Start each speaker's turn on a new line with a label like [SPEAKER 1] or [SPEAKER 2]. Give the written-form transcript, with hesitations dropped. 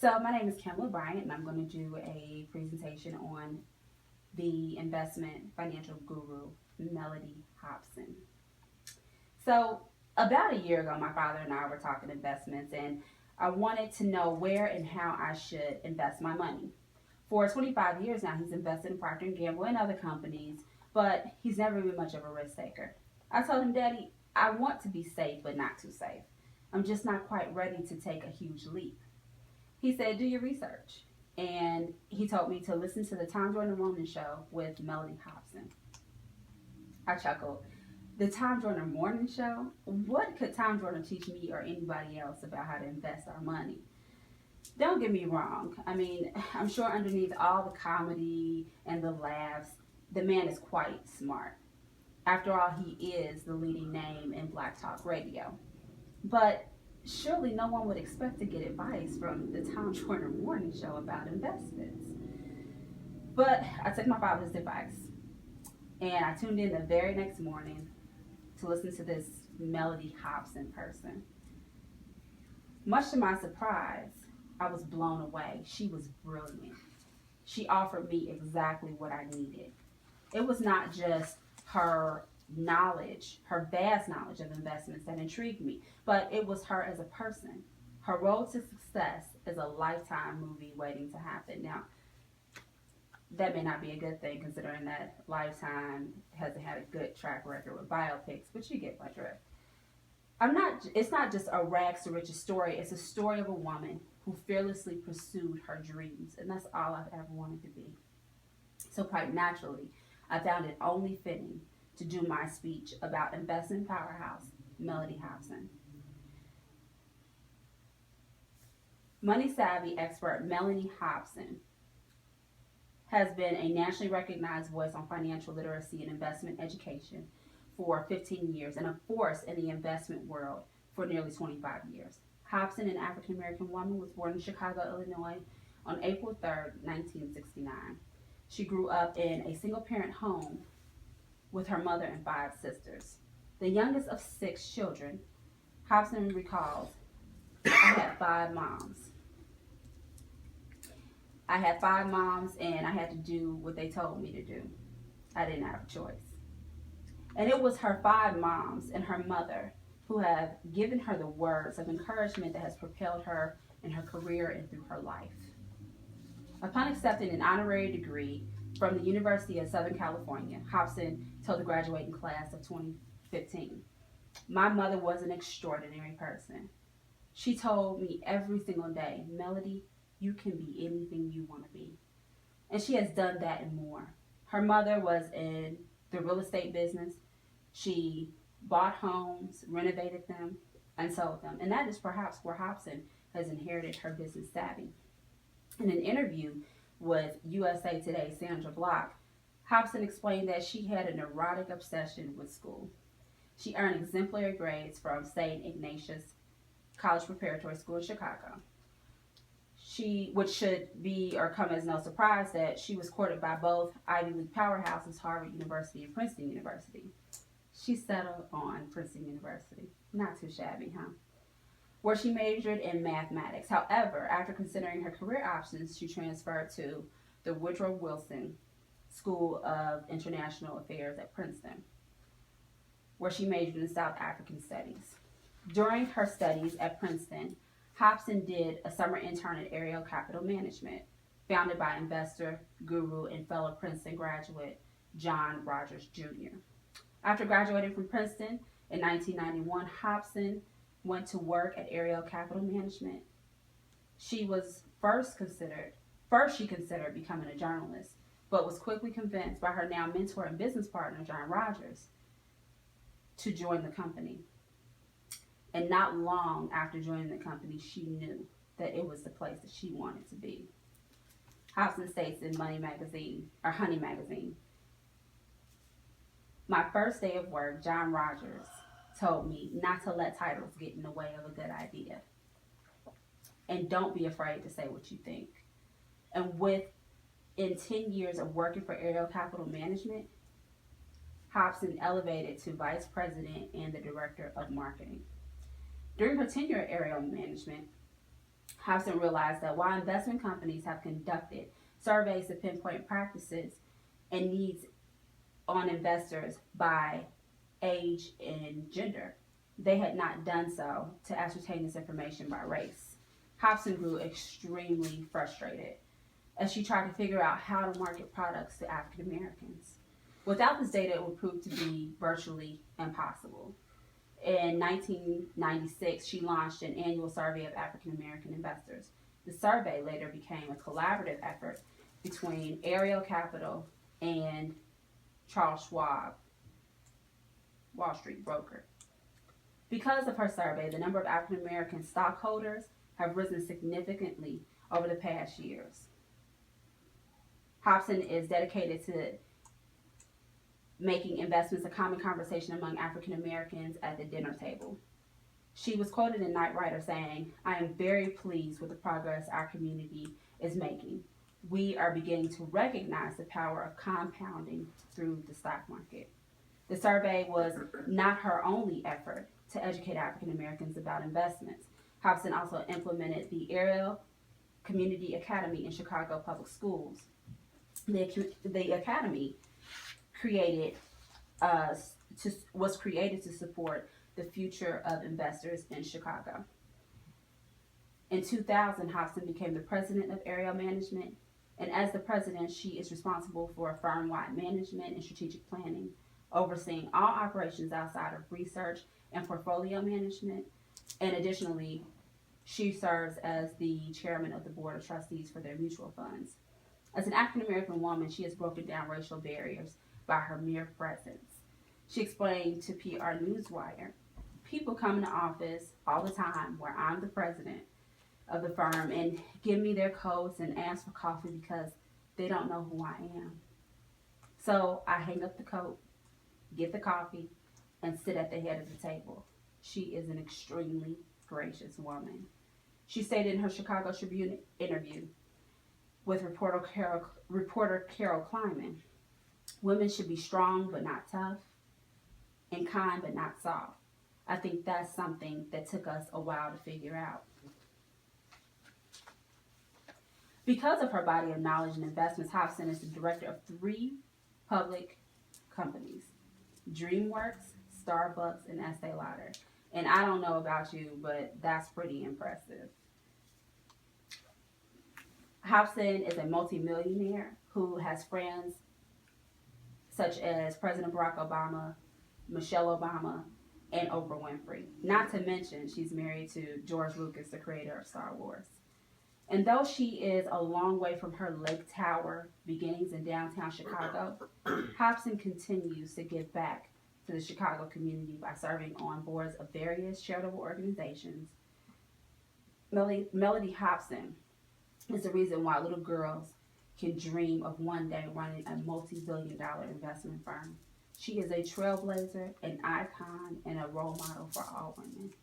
[SPEAKER 1] So, my name is Kimberly Bryant, and I'm going to do a presentation on the investment financial guru, Melody Hobson. So, about a year ago, my father and I were talking investments, and I wanted to know where and how I should invest my money. For 25 years now, he's invested in Procter and Gamble and other companies, but he's never been much of a risk taker. I told him, Daddy, I want to be safe, but not too safe. I'm just not quite ready to take a huge leap. He said, do your research. And he told me to listen to the Tom Jordan Morning Show with Melody Hobson. I chuckled. The Tom Jordan Morning Show? What could Tom Jordan teach me or anybody else about how to invest our money? Don't get me wrong. I mean, I'm sure underneath all the comedy and the laughs, the man is quite smart. After all, he is the leading name in Black Talk Radio. But surely no one would expect to get advice from the Tom Jordan Morning Show about investments. But I took my father's advice and I tuned in the very next morning to listen to this Melody Hobson person. Much to my surprise, I was blown away. She was brilliant. She offered me exactly what I needed. It was not just her knowledge, her vast knowledge of investments that intrigued me, but it was her as a person. Her road to success is a lifetime movie waiting to happen. Now, that may not be a good thing considering that Lifetime hasn't had a good track record with biopics, but you get my drift. It's not just a rags to riches story, it's a story of a woman who fearlessly pursued her dreams, and that's all I've ever wanted to be. So quite naturally, I found it only fitting to do my speech about investment powerhouse Melody Hobson. Money savvy expert Melanie Hobson has been a nationally recognized voice on financial literacy and investment education for 15 years and a force in the investment world for nearly 25 years. Hobson, an African American woman, was born in Chicago, Illinois on April 3rd, 1969. She grew up in a single parent home with her mother and five sisters. The youngest of six children, Hobson recalls, I had five moms. I had five moms and I had to do what they told me to do. I didn't have a choice. And it was her five moms and her mother who have given her the words of encouragement that has propelled her in her career and through her life. Upon accepting an honorary degree from the University of Southern California, Hobson told the graduating class of 2015, my mother was an extraordinary person. She told me every single day, Melody, you can be anything you want to be. And she has done that and more. Her mother was in the real estate business. She bought homes, renovated them, and sold them. And that is perhaps where Hobson has inherited her business savvy. In an interview with USA Today's Sandra Block, Hobson explained that she had a neurotic obsession with school. She earned exemplary grades from St. Ignatius College Preparatory School in Chicago. Which should be or come as no surprise that she was courted by both Ivy League powerhouses, Harvard University and Princeton University. She settled on Princeton University. Not too shabby, huh? Where she majored in mathematics. However, after considering her career options, she transferred to the Woodrow Wilson School of International Affairs at Princeton, where she majored in South African Studies. During her studies at Princeton, Hobson did a summer intern at Ariel Capital Management, founded by investor, guru, and fellow Princeton graduate John Rogers Jr. After graduating from Princeton in 1991, Hobson went to work at Ariel Capital Management. She was first she considered becoming a journalist, but was quickly convinced by her now mentor and business partner, John Rogers, to join the company. And not long after joining the company, she knew that it was the place that she wanted to be. Hobson states in Honey Magazine, my first day of work, John Rogers told me not to let titles get in the way of a good idea. And don't be afraid to say what you think. And in 10 years of working for Ariel Capital Management, Hobson elevated to vice president and the director of marketing. During her tenure at Ariel Management, Hobson realized that while investment companies have conducted surveys to pinpoint practices and needs on investors by age and gender, they had not done so to ascertain this information by race. Hobson grew extremely frustrated as she tried to figure out how to market products to African Americans. Without this data, it would prove to be virtually impossible. In 1996, she launched an annual survey of African American investors. The survey later became a collaborative effort between Ariel Capital and Charles Schwab, Wall Street broker. Because of her survey, the number of African American stockholders have risen significantly over the past years. Hobson is dedicated to making investments a common conversation among African Americans at the dinner table. She was quoted in Knight Ridder saying, "I am very pleased with the progress our community is making. We are beginning to recognize the power of compounding through the stock market." The survey was not her only effort to educate African Americans about investments. Hobson also implemented the Ariel Community Academy in Chicago Public Schools. The academy was created to support the future of investors in Chicago. In 2000, Hobson became the president of Ariel Management, and as the president, she is responsible for firm-wide management and strategic planning, overseeing all operations outside of research and portfolio management. And additionally, she serves as the chairman of the board of trustees for their mutual funds. As an African American woman, she has broken down racial barriers by her mere presence. She explained to PR Newswire, "People come into office all the time where I'm the president of the firm and give me their coats and ask for coffee because they don't know who I am. So I hang up the coat, get the coffee, and sit at the head of the table." She is an extremely gracious woman. She stated in her Chicago Tribune interview with reporter Carol Kleiman, "Women should be strong but not tough, and kind but not soft." I think that's something that took us a while to figure out. Because of her body of knowledge and investments, Hobson is the director of 3 public companies: DreamWorks, Starbucks, and Estee Lauder. And I don't know about you, but that's pretty impressive. Hobson is a multimillionaire who has friends such as President Barack Obama, Michelle Obama, and Oprah Winfrey. Not to mention, she's married to George Lucas, the creator of Star Wars. And though she is a long way from her Lake Tower beginnings in downtown Chicago, Hobson continues to give back to the Chicago community by serving on boards of various charitable organizations. Melody Hobson is the reason why little girls can dream of one day running a multi-billion-dollar investment firm. She is a trailblazer, an icon, and a role model for all women.